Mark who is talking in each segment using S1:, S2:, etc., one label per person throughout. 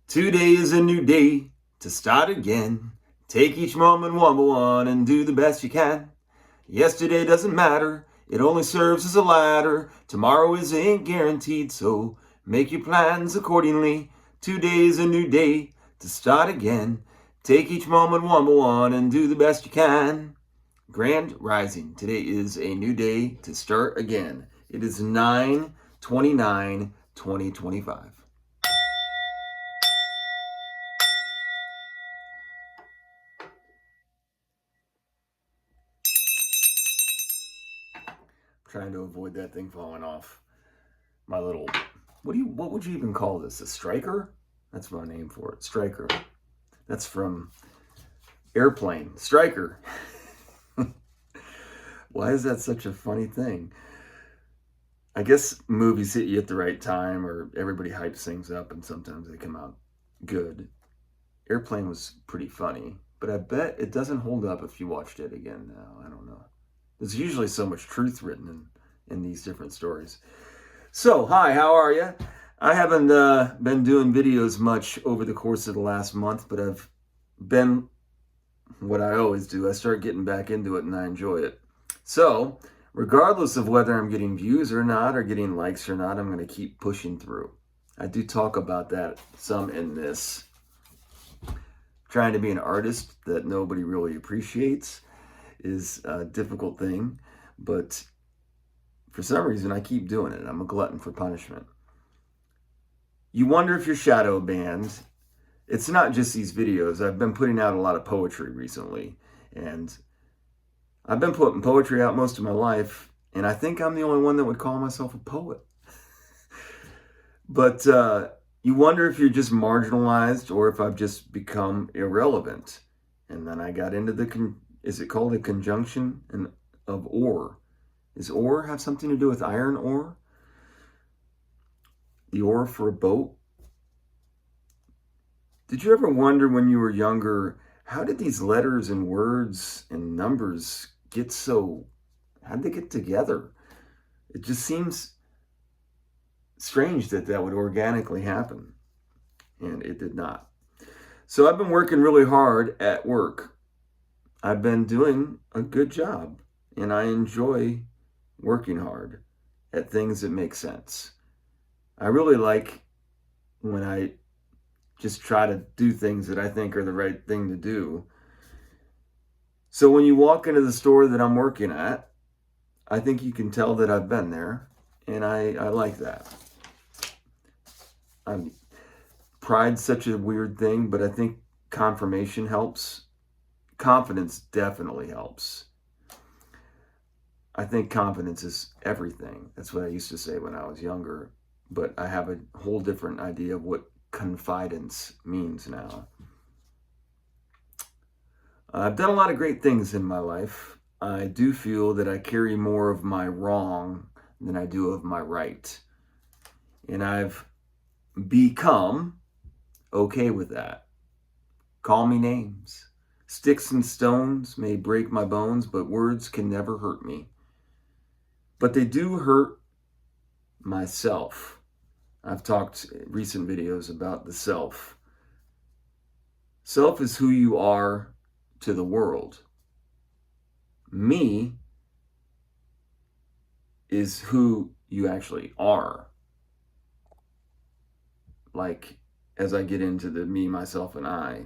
S1: Today is a new day to start again. Take each moment one by one and do the best you can. Yesterday doesn't matter, it only serves as a ladder. Tomorrow isn't guaranteed, so make your plans accordingly. Today is a new day to start again. Take each moment one by one and do the best you can. Grand Rising. Today is a new day to start again. It is 9/29/2025. Trying to avoid that thing falling off. My little, what would you even call this? A striker? That's my name for it. Striker. That's from Airplane. Striker. Why is that such a funny thing? I guess movies hit you at the right time, or everybody hypes things up, and sometimes they come out good. Airplane was pretty funny, but I bet it doesn't hold up if you watched it again now. I don't know. There's usually so much truth written in these different stories. So, hi, how are you? I haven't been doing videos much over the course of the last month, but I've been what I always do. I start getting back into it and I enjoy it. So, regardless of whether I'm getting views or not, or getting likes or not, I'm going to keep pushing through. I do talk about that some in this. Trying to be an artist that nobody really appreciates is a difficult thing, but for some reason I keep doing it. I'm a glutton for punishment. You wonder if you're shadow banned. It's not just these videos. I've been putting out a lot of poetry recently, and I've been putting poetry out most of my life, and I think I'm the only one that would call myself a poet. But you wonder if you're just marginalized or if I've just become irrelevant. And then I got into is it called a conjunction of ore? Does ore have something to do with iron ore? The ore for a boat? Did you ever wonder when you were younger, how did these letters and words and numbers how'd they get together? It just seems strange that would organically happen. And it did not. So I've been working really hard at work. I've been doing a good job, and I enjoy working hard at things that make sense. I really like when I just try to do things that I think are the right thing to do. So when you walk into the store that I'm working at, I think you can tell that I've been there, and I like that. Pride's such a weird thing, but I think confirmation helps. Confidence definitely helps. I think confidence is everything. That's what I used to say when I was younger, but I have a whole different idea of what confidence means now. I've done a lot of great things in my life. I do feel that I carry more of my wrong than I do of my right. And I've become okay with that. Call me names. Sticks and stones may break my bones, but words can never hurt me. But they do hurt myself. I've talked in recent videos about the self. Self is who you are to the world. Me is who you actually are. Like, as I get into the me, myself, and I.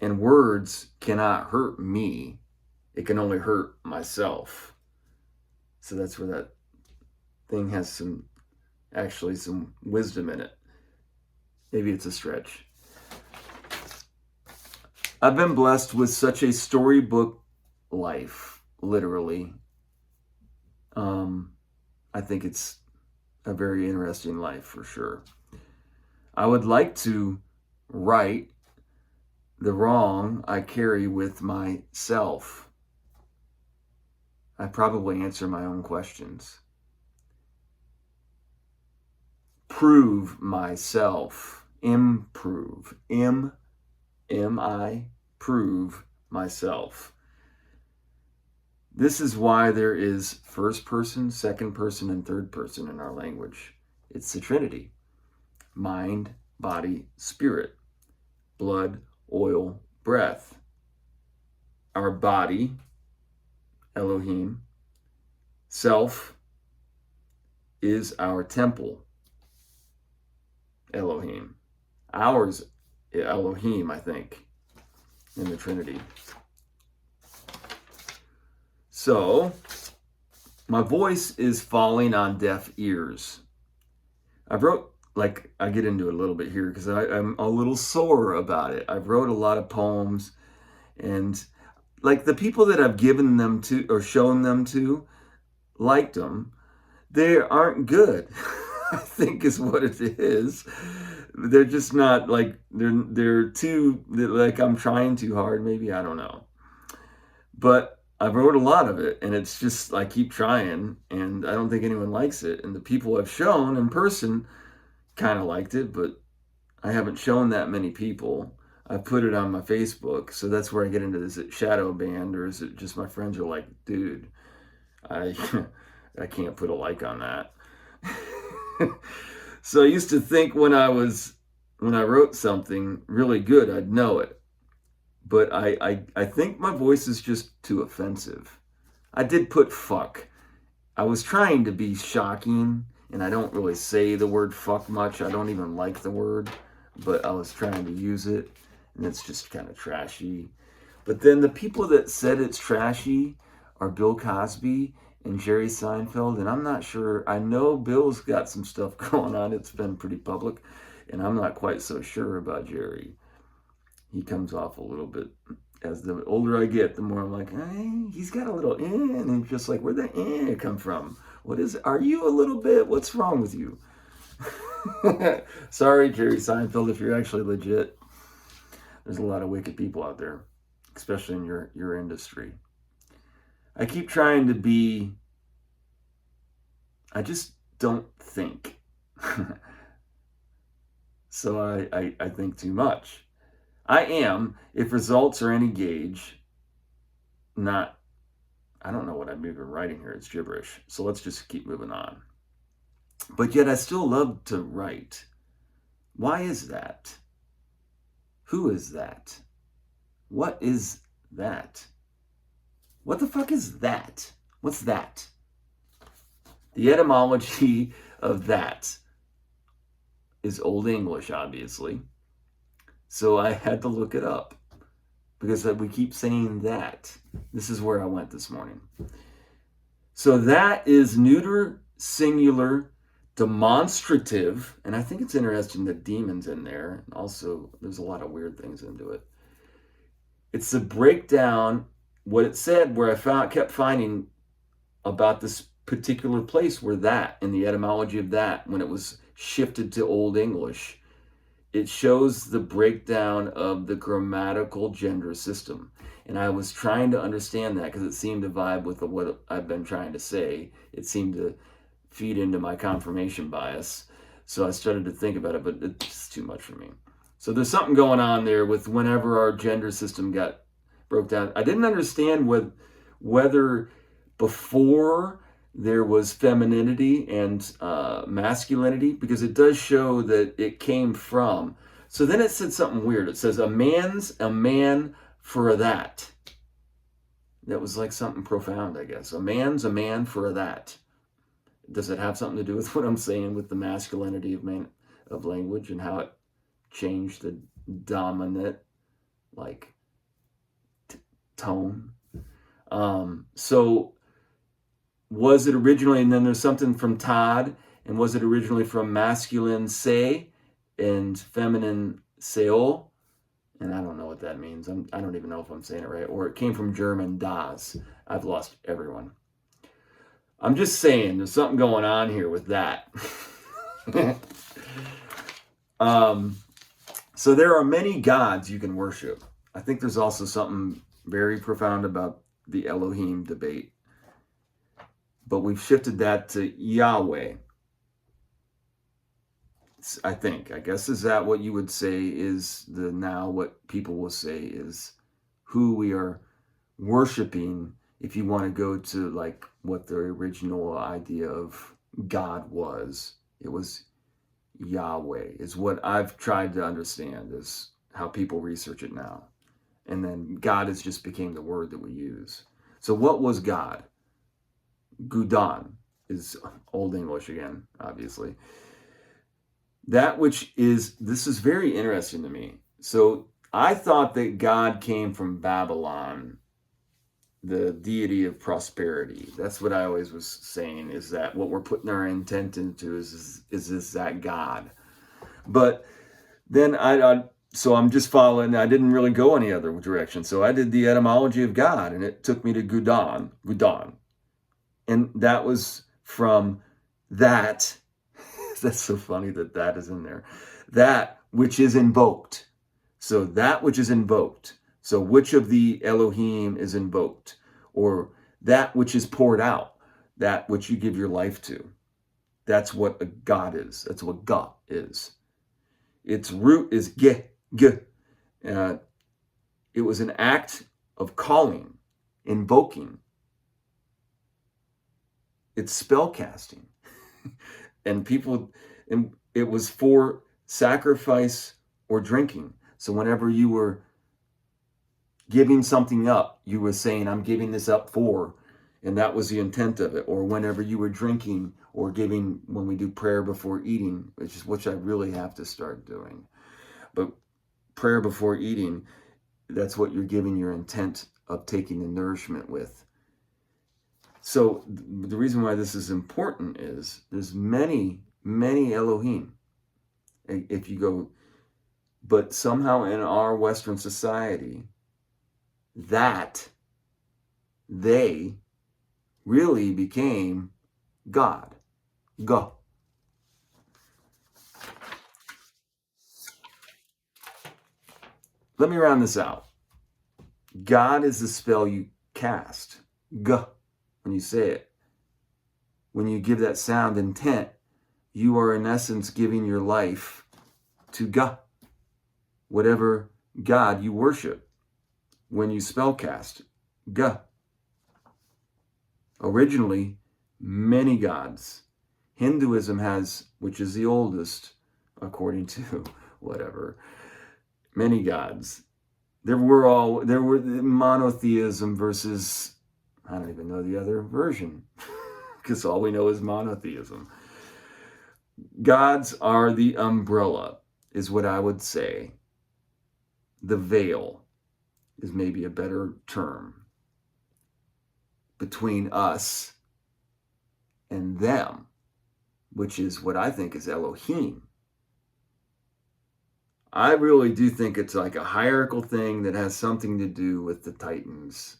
S1: And words cannot hurt me. It can only hurt myself. So that's where that thing has some wisdom in it. Maybe it's a stretch. I've been blessed with such a storybook life, literally. I think it's a very interesting life for sure. I would like to right the wrong I carry with myself. I probably answer my own questions. Prove myself. Improve. I prove myself. This is why there is first person, second person, and third person in our language. It's the Trinity. mind, body, spirit, blood, oil, breath. Our body, Elohim, self is our temple, Elohim. Ours, Elohim, I think, in the Trinity. So, my voice is falling on deaf ears. I wrote, like, I get into it a little bit here because I'm a little sore about it. I've wrote a lot of poems, and like the people that I've given them to or shown them to liked them. They aren't good. I think is what it is. They're just not like they're too like I'm trying too hard. Maybe I don't know, but I wrote a lot of it, and it's just I keep trying, and I don't think anyone likes it. And the people I've shown in person kind of liked it, but I haven't shown that many people. I put it on my Facebook, so that's where I get into this. Is it shadow banned, or is it just my friends are like, dude, I I can't put a like on that. So I used to think when I wrote something really good, I'd know it. But I think my voice is just too offensive. I did put fuck. I was trying to be shocking, and I don't really say the word fuck much. I don't even like the word, but I was trying to use it, and it's just kind of trashy. But then the people that said it's trashy are Bill Cosby and Jerry Seinfeld, and I'm not sure. I know Bill's got some stuff going on. It's been pretty public, and I'm not quite so sure about Jerry. He comes off a little bit. As the older I get, the more I'm like, he's got a little and I'm just like, where'd that come from? What is it? Are you a little bit? What's wrong with you? Sorry, Jerry Seinfeld, if you're actually legit. There's a lot of wicked people out there, especially in your industry. I keep trying to be, I just don't think. So I think too much. I am, if results are any gauge, not, I don't know what I'm even writing here. It's gibberish. So let's just keep moving on. But yet I still love to write. Why is that? Who is that? What is that? What the fuck is that? What's that? The etymology of that is Old English, obviously. So I had to look it up because we keep saying that. This is where I went this morning. So that is neuter, singular, demonstrative, and I think it's interesting that demon's in there. And also, there's a lot of weird things into it. It's a breakdown, what it said, where I kept finding about this particular place where that, in the etymology of that, when it was shifted to Old English, it shows the breakdown of the grammatical gender system. And I was trying to understand that because it seemed to vibe with what I've been trying to say. It seemed to feed into my confirmation bias. So I started to think about it, but it's too much for me. So there's something going on there with whenever our gender system got broke down. I didn't understand whether before there was femininity and masculinity, because it does show that it came from. So then it said something weird. It says a man's a man for that. That was like something profound, I guess. A man's a man for that. Does it have something to do with what I'm saying with the masculinity of language and how it changed the dominant like tone? So was it originally, and then there's something from Todd, and was it originally from masculine say and feminine Seol? And I don't know what that means. I don't even know if I'm saying it right. Or it came from German das. I've lost everyone. I'm just saying there's something going on here with that. So there are many gods you can worship. I think there's also something very profound about the Elohim debate. But we've shifted that to Yahweh. I guess, is that what you would say is now what people will say is who we are worshiping, if you want to go to like what the original idea of God was. It was Yahweh is what I've tried to understand, is how people research it now. And then God has just became the word that we use. So what was God? Gudan is Old English again, obviously. That which is, this is very interesting to me. So I thought that God came from Babylon, the deity of prosperity. That's what I always was saying, is that what we're putting our intent into is that God. But then so I'm just following. I didn't really go any other direction. So I did the etymology of God, and it took me to Gudan, and that was from that. That's so funny that is in there. That which is invoked. So that which is invoked. So which of the Elohim is invoked, or that which is poured out, that which you give your life to. That's what a God is. That's what God is. Its root is ge. It was an act of calling, invoking. It's spell casting. And it was for sacrifice or drinking. So whenever you were giving something up, you were saying, I'm giving this up for, and that was the intent of it. Or whenever you were drinking or giving, when we do prayer before eating, which I really have to start doing. But prayer before eating, that's what you're giving your intent of taking the nourishment with. So the reason why this is important is there's many, many Elohim. If you go, but somehow in our Western society, that they really became God. Go. Let me round this out. God is the spell you cast. G. When you say it. When you give that sound intent, you are in essence giving your life to God. Whatever God you worship. When you spell cast. G. Originally, many gods. Hinduism has, which is the oldest, according to whatever, many gods. There were monotheism versus, I don't even know the other version, because all we know is monotheism. Gods are the umbrella, is what I would say. The veil is maybe a better term between us and them, which is what I think is Elohim. I really do think it's like a hierarchical thing that has something to do with the Titans.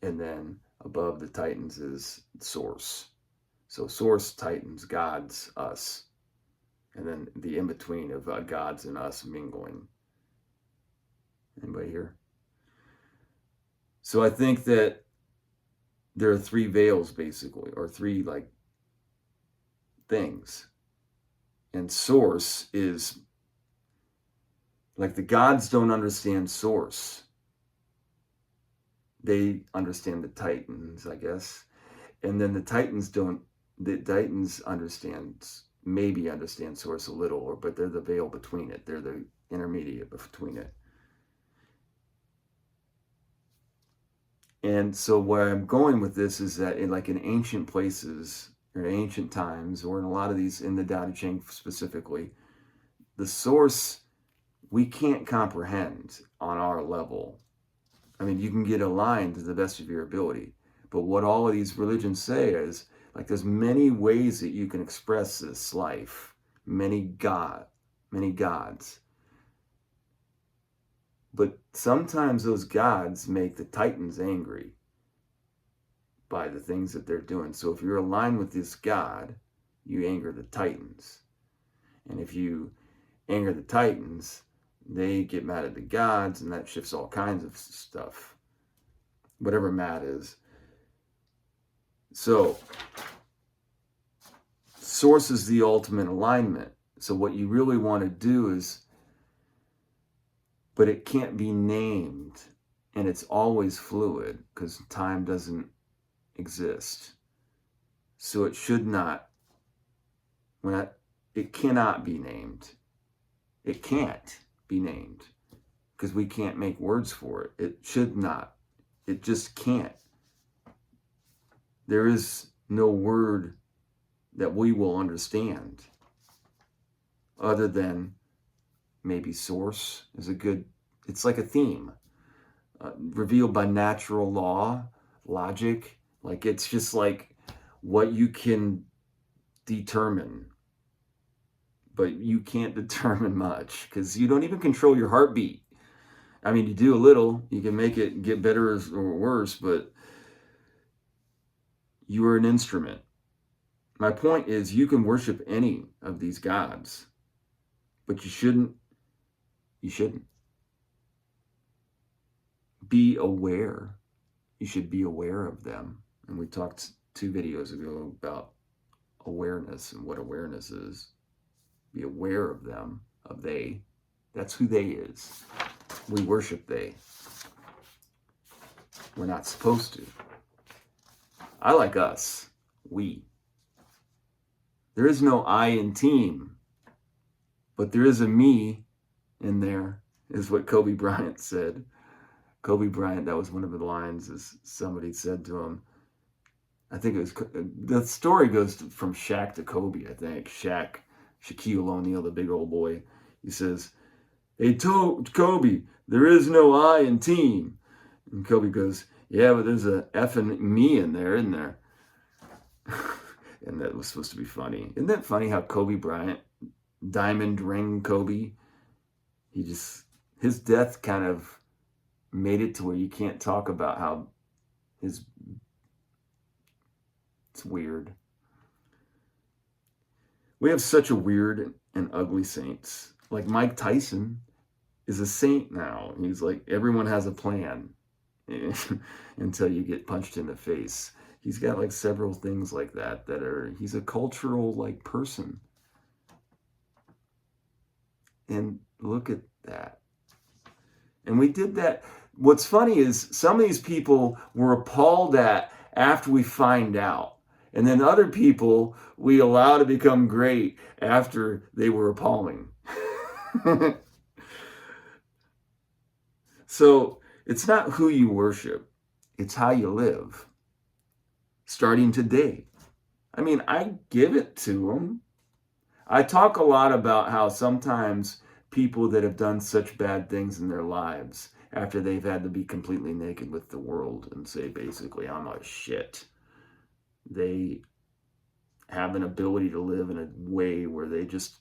S1: And then above the Titans is Source. So Source, Titans, gods, us. And then the in-between of gods and us mingling. Anybody here? So I think that there are three veils, basically, or three like things. And Source is like the gods don't understand Source. They understand the Titans, I guess. And then the Titans maybe understand Source a little, but they're the veil between it. They're the intermediate between it. And so where I'm going with this is that in ancient places or ancient times, or in a lot of these in the Tao Te Ching specifically, the Source we can't comprehend on our level. I mean, you can get aligned to the best of your ability, but what all of these religions say is like there's many ways that you can express this life, many gods. But sometimes those gods make the Titans angry by the things that they're doing. So if you're aligned with this God, you anger the Titans. And if you anger the Titans, they get mad at the gods, and that shifts all kinds of stuff. Whatever mad is. So, Source is the ultimate alignment. So what you really want to do is, but it can't be named, and it's always fluid because time doesn't exist. So it should not, It cannot be named. It can't be named because we can't make words for it. It should not. It just can't. There is no word that we will understand other than maybe source is a good, it's like a theme revealed by natural law, logic. Like it's just like what you can determine, but you can't determine much because you don't even control your heartbeat. I mean, you do a little, you can make it get better or worse, but you are an instrument. My point is you can worship any of these gods, but you shouldn't be aware. You should be aware of them. And we talked 2 videos ago about awareness and what awareness is. Be aware of them, of they. That's who they is. We worship they. We're not supposed to. I like us. We. There is no I in team, but there is a me in there, is what Kobe Bryant said. Kobe Bryant, that was one of the lines, as somebody said to him. I think it was, the story goes from Shaq to Kobe, I think. Shaquille O'Neal, the big old boy. He says, "Hey, Kobe, there is no I in team." And Kobe goes, "Yeah, but there's a effing me in there, isn't there?" And that was supposed to be funny. Isn't that funny how Kobe Bryant, diamond ring Kobe, his death kind of made it to where you can't talk about how it's weird. We have such a weird and ugly saints. Like Mike Tyson is a saint now. He's like, everyone has a plan until you get punched in the face. He's got like several things like that he's a cultural like person. And look at that. And we did that. What's funny is some of these people were appalled at after we find out. And then other people we allow to become great after they were appalling. So it's not who you worship, it's how you live. Starting today. I mean, I give it to them. I talk a lot about how sometimes people that have done such bad things in their lives, after they've had to be completely naked with the world and say, basically, I'm a shit, they have an ability to live in a way where they just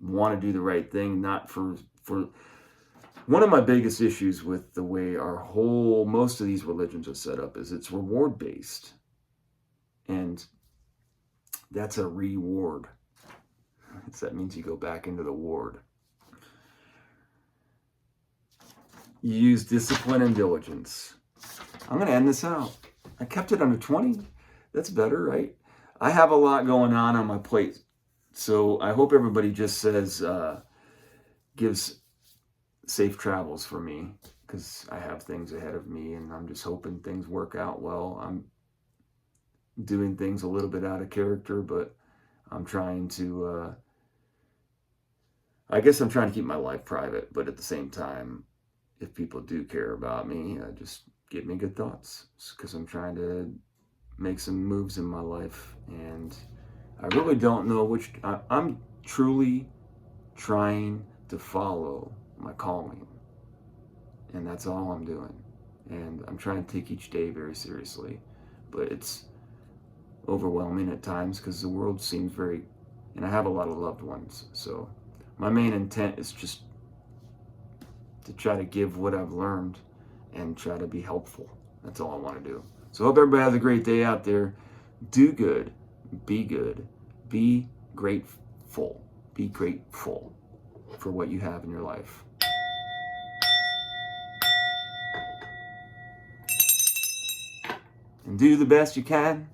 S1: want to do the right thing, not for one of my biggest issues with the way most of these religions are set up is it's reward based. And that's a reward. So that means you go back into the ward. You use discipline and diligence. I'm going to end this out. I kept it under 20. That's better, right? I have a lot going on my plate. So I hope everybody just says, gives safe travels for me, because I have things ahead of me and I'm just hoping things work out well. I'm doing things a little bit out of character, but I'm trying to, I guess I'm trying to keep my life private, but at the same time, if people do care about me, just give me good thoughts, because I'm trying to make some moves in my life, and I really don't know I'm truly trying to follow my calling, and that's all I'm doing. And I'm trying to take each day very seriously, but it's overwhelming at times because the world seems and I have a lot of loved ones, so my main intent is just to try to give what I've learned and try to be helpful. That's all I want to do. So hope everybody has a great day out there. Do good, be grateful, be grateful for what you have in your life. And do the best you can.